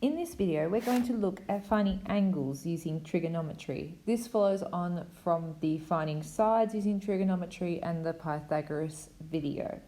In this video, we're going to look at finding angles using trigonometry. This follows on from the finding sides using trigonometry and the Pythagoras video.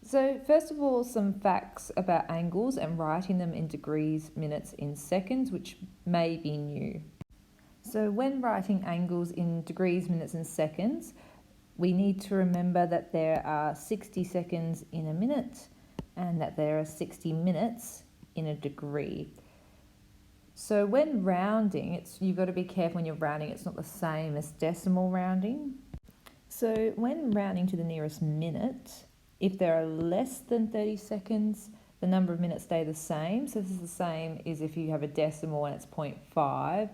So first of all, some facts about angles and writing them in degrees, minutes, in seconds, which may be new. So when writing angles in degrees, minutes and seconds, we need to remember that there are 60 seconds in a minute and that there are 60 minutes in a degree. So when rounding, you've got to be careful when you're rounding, it's not the same as decimal rounding. So when rounding to the nearest minute, if there are less than 30 seconds, the number of minutes stay the same. So this is the same as if you have a decimal and it's 0.5.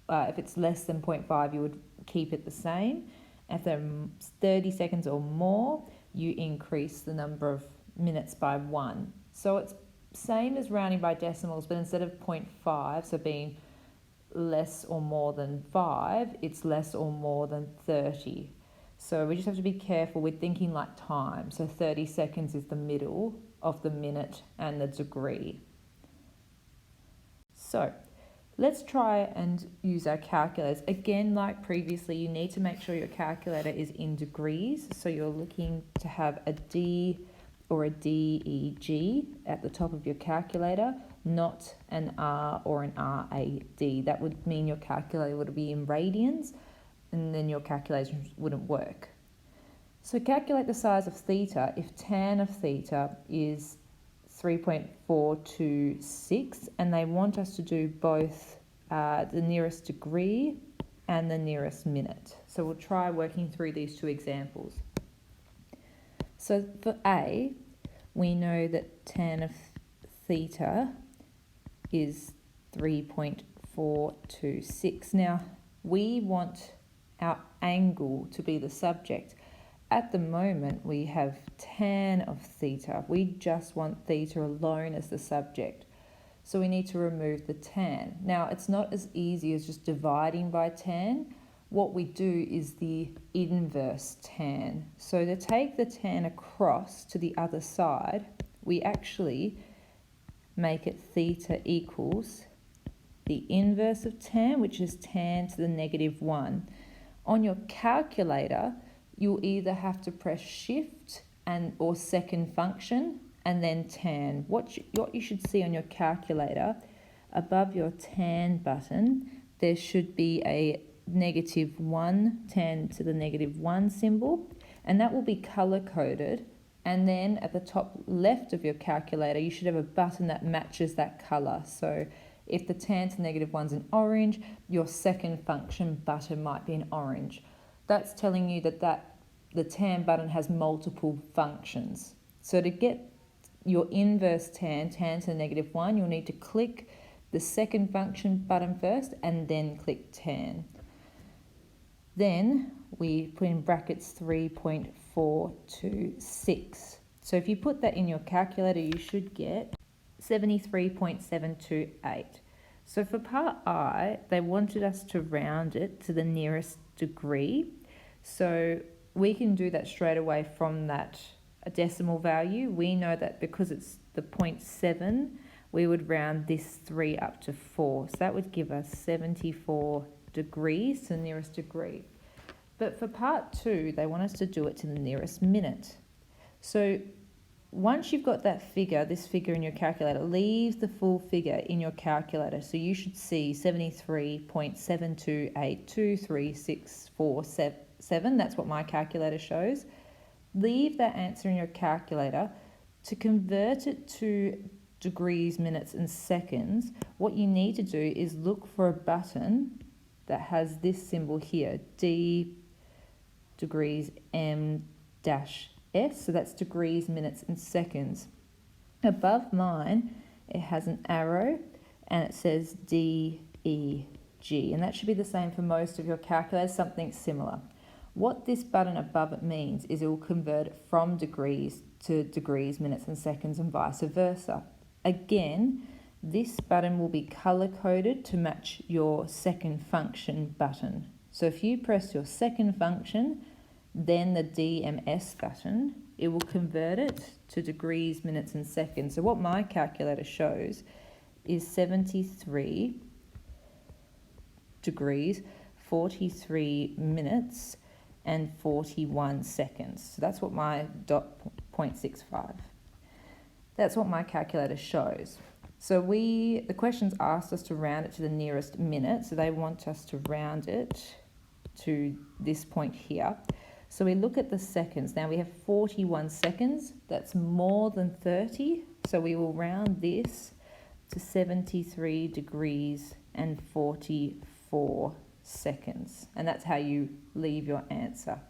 If it's less than 0.5, you would keep it the same. If there are 30 seconds or more, you increase the number of minutes by 1. So it's same as rounding by decimals, but instead of 0.5, so being less or more than 5, it's less or more than 30. So we just have to be careful with thinking like time. So 30 seconds is the middle of the minute and the degree. So let's try and use our calculators. Again, like previously, you need to make sure your calculator is in degrees. So you're looking to have a D or a DEG at the top of your calculator, not an R or an RAD. That would mean your calculator would be in radians, and then your calculations wouldn't work. So calculate the size of theta if tan of theta is 3.426, and they want us to do both the nearest degree and the nearest minute. So we'll try working through these two examples. So for A, we know that tan of theta is 3.426. Now, we want our angle to be the subject. At the moment, we have tan of theta. We just want theta alone as the subject. So we need to remove the tan. Now, it's not as easy as just dividing by tan. What we do is the inverse tan. So to take the tan across to the other side, we actually make it theta equals the inverse of tan, which is tan to the -1. On your calculator, you'll either have to press shift or second function and then tan. What you should see on your calculator, above your tan button, there should be a -1, tan to the -1 symbol, and that will be color coded. And then at the top left of your calculator, you should have a button that matches that color. So if the tan to -1's in orange, your second function button might be in orange. That's telling you that the tan button has multiple functions. So to get your inverse tan to the -1, you'll need to click the second function button first and then click tan. Then we put in brackets 3.426. So if you put that in your calculator, you should get 73.728. So for part I, they wanted us to round it to the nearest degree. So we can do that straight away from that decimal value. We know that because it's the 0.7, we would round this 3 up to 4. So that would give us 74 degrees to the nearest degree. But for part 2, they want us to do it to the nearest minute. So once you've got that figure, this figure in your calculator, leave the full figure in your calculator. So you should see 73.728236477. That's what my calculator shows. Leave that answer in your calculator. To convert it to degrees, minutes and seconds, what you need to do is look for a button that has this symbol here, D degrees M-S, so that's degrees, minutes and seconds. Above mine, it has an arrow and it says DEG, and that should be the same for most of your calculators, something similar. What this button above it means is it will convert it from degrees to degrees, minutes and seconds, and vice versa. Again, this button will be color coded to match your second function button. So if you press your second function, then the DMS button, it will convert it to degrees, minutes and seconds. So what my calculator shows is 73 degrees, 43 minutes, and 41 seconds. So that's what my dot 0.65. That's what my calculator shows. So the questions asked us to round it to the nearest minute. So they want us to round it to this point here. So we look at the seconds. Now we have 41 seconds. That's more than 30. So we will round this to 73 degrees and 44 seconds. And that's how you leave your answer.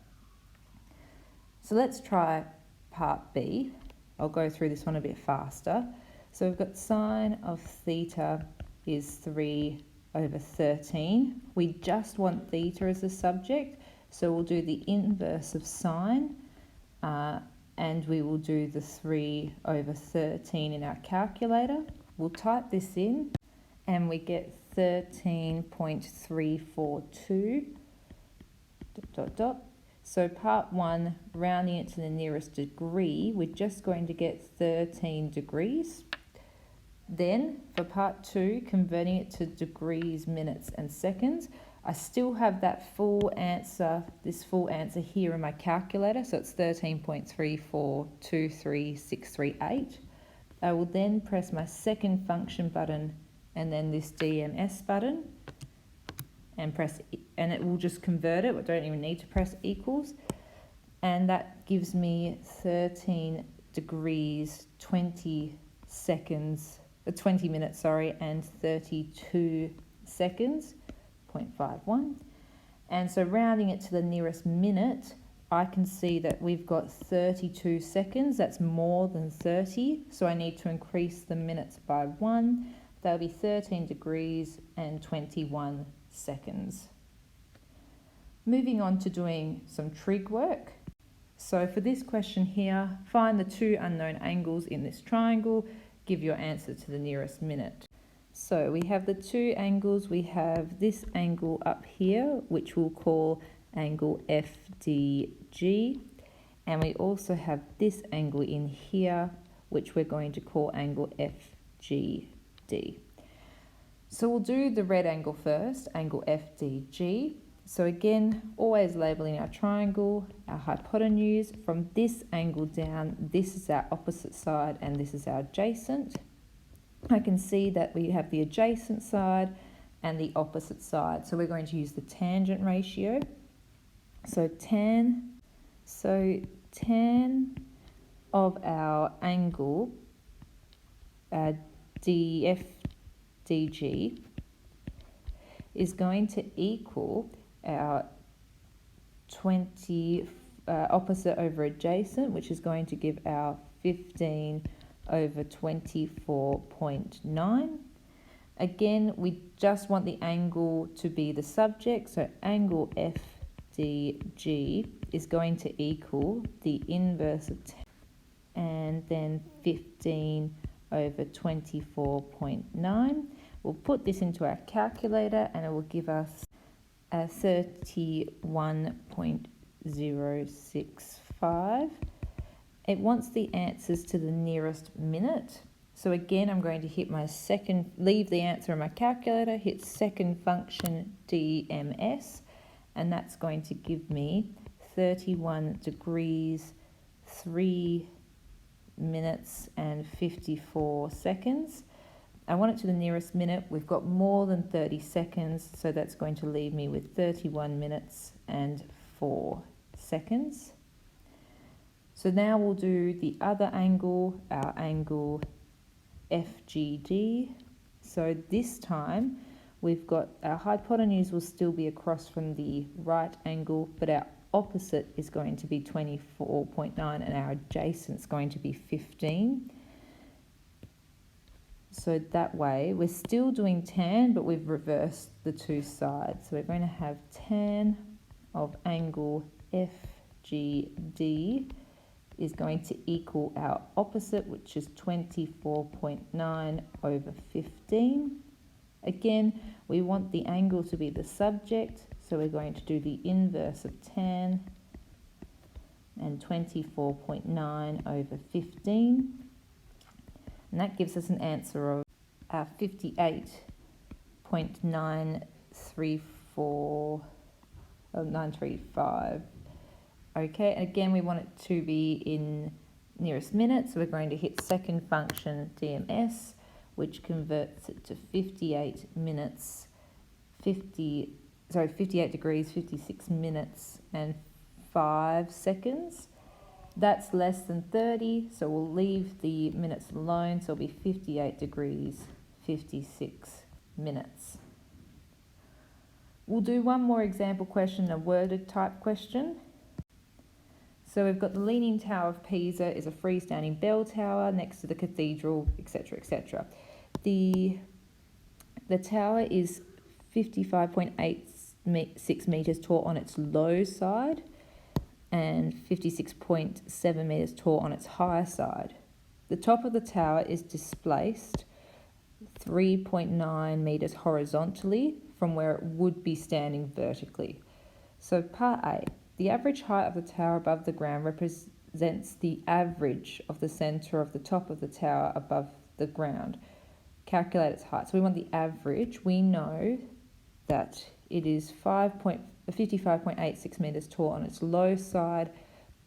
So let's try part B. I'll go through this one a bit faster. So we've got sine of theta is 3/13. We just want theta as a subject, so we'll do the inverse of sine, and we will do the 3/13 in our calculator. We'll type this in, and we get 13.342 ... So part 1, rounding it to the nearest degree, we're just going to get 13 degrees. Then for part 2, converting it to degrees, minutes and seconds, I still have that full answer, this full answer here in my calculator. So it's 13.3423638. I will then press my second function button and then this DMS button, and press, and it will just convert it. I don't even need to press equals. And that gives me 13 degrees, 20 seconds, 20 minutes, sorry, and 32 seconds, 0.51. And so rounding it to the nearest minute, I can see that we've got 32 seconds. That's more than 30. So I need to increase the minutes by 1. That'll be 13 degrees and 21 seconds. Moving on to doing some trig work. So for this question here, find the two unknown angles in this triangle, give your answer to the nearest minute. So we have the two angles. We have this angle up here, which we'll call angle FDG, and we also have this angle in here, which we're going to call angle FGD. So we'll do the red angle first, angle FDG. So again, always labeling our triangle, our hypotenuse. From this angle down, this is our opposite side and this is our adjacent. I can see that we have the adjacent side and the opposite side. So we're going to use the tangent ratio. So tan of our angle DFDG is going to equal our 20 opposite over adjacent, which is going to give our 15 over 24.9. Again, we just want the angle to be the subject, so angle FDG is going to equal the inverse of 10 and then 15 over 24.9. We'll put this into our calculator and it will give us a 31.065. It wants the answers to the nearest minute. So again, I'm going to hit my second, leave the answer in my calculator, hit second function DMS, and that's going to give me 31 degrees, 3 minutes and 54 seconds. I want it to the nearest minute. We've got more than 30 seconds, so that's going to leave me with 31 minutes and 4 seconds. So now we'll do the other angle, our angle FGD. So this time we've got our hypotenuse will still be across from the right angle, but our opposite is going to be 24.9 and our adjacent is going to be 15. So that way we're still doing tan, but we've reversed the two sides. So we're going to have tan of angle FGD is going to equal our opposite, which is 24.9 over 15. Again, we want the angle to be the subject, so we're going to do the inverse of tan and 24.9 over 15. And that gives us an answer of 935. Okay, and again we want it to be in nearest minute, so we're going to hit second function DMS, which converts it to 58 degrees, 56 minutes and 5 seconds. That's less than 30, so we'll leave the minutes alone, so it'll be 58 degrees, 56 minutes. We'll do one more example question, a worded type question. So we've got the Leaning Tower of Pisa is a freestanding bell tower next to the cathedral, etc., etc. The tower is 55.86 metres tall on its low side and 56.7 metres tall on its high side. The top of the tower is displaced 3.9 metres horizontally from where it would be standing vertically. So part A, the average height of the tower above the ground represents the average of the centre of the top of the tower above the ground. Calculate its height. So we want the average. We know that it is 55.86 metres tall on its low side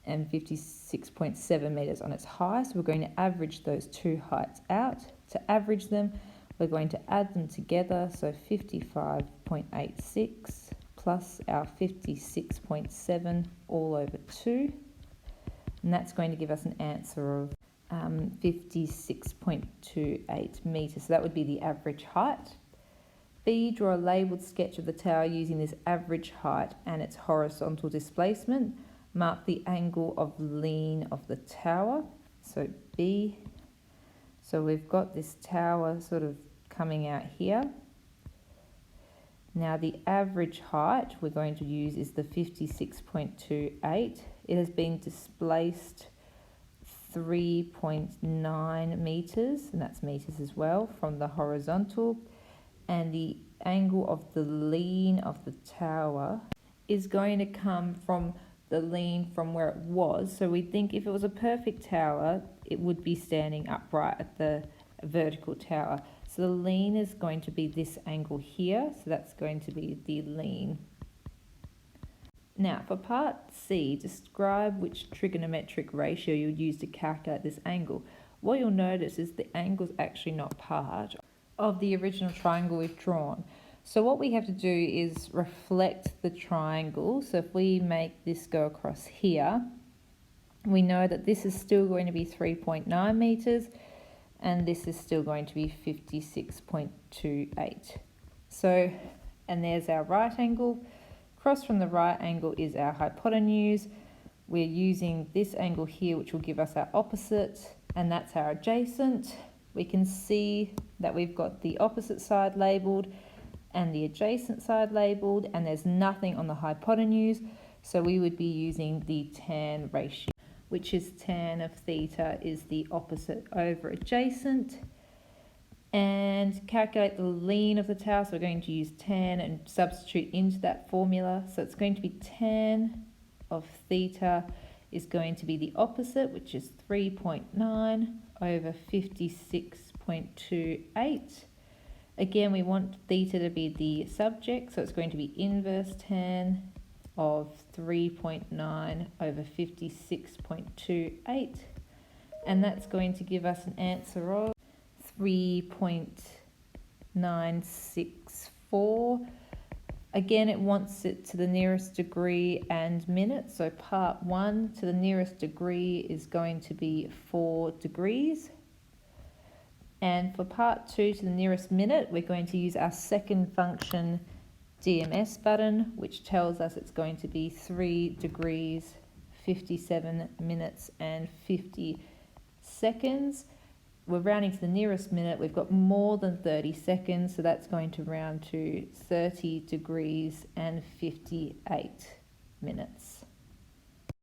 and 56.7 metres on its high. So we're going to average those two heights out. To average them, we're going to add them together. So 55.86 plus our 56.7 all over 2. And that's going to give us an answer of 56.28 metres. So that would be the average height. B, draw a labelled sketch of the tower using this average height and its horizontal displacement. Mark the angle of lean of the tower. So B. So we've got this tower sort of coming out here. Now the average height we're going to use is the 56.28. It has been displaced 3.9 metres, and that's metres as well, from the horizontal. And the angle of the lean of the tower is going to come from the lean from where it was. So we think if it was a perfect tower, it would be standing upright at the vertical tower. So the lean is going to be this angle here. So that's going to be the lean. Now for part C, describe which trigonometric ratio you would use to calculate this angle. What you'll notice is the angle is actually not part of the original triangle we've drawn. So what we have to do is reflect the triangle. So if we make this go across here, we know that this is still going to be 3.9 metres and this is still going to be 56.28. So, and there's our right angle. Across from the right angle is our hypotenuse. We're using this angle here, which will give us our opposite, and that's our adjacent. We can see that we've got the opposite side labelled and the adjacent side labelled, and there's nothing on the hypotenuse, so we would be using the tan ratio, which is tan of theta is the opposite over adjacent. And calculate the lean of the tower, so we're going to use tan and substitute into that formula. So it's going to be tan of theta is going to be the opposite, which is 3.9 over 56.28. Again, we want theta to be the subject, so it's going to be inverse tan of 3.9 over 56.28. And that's going to give us an answer of 3.964. Again, it wants it to the nearest degree and minute. So part 1 to the nearest degree is going to be 4 degrees. And for part 2 to the nearest minute, we're going to use our second function DMS button, which tells us it's going to be 3 degrees, 57 minutes and 50 seconds. We're rounding to the nearest minute. We've got more than 30 seconds, so that's going to round to 30 degrees and 58 minutes.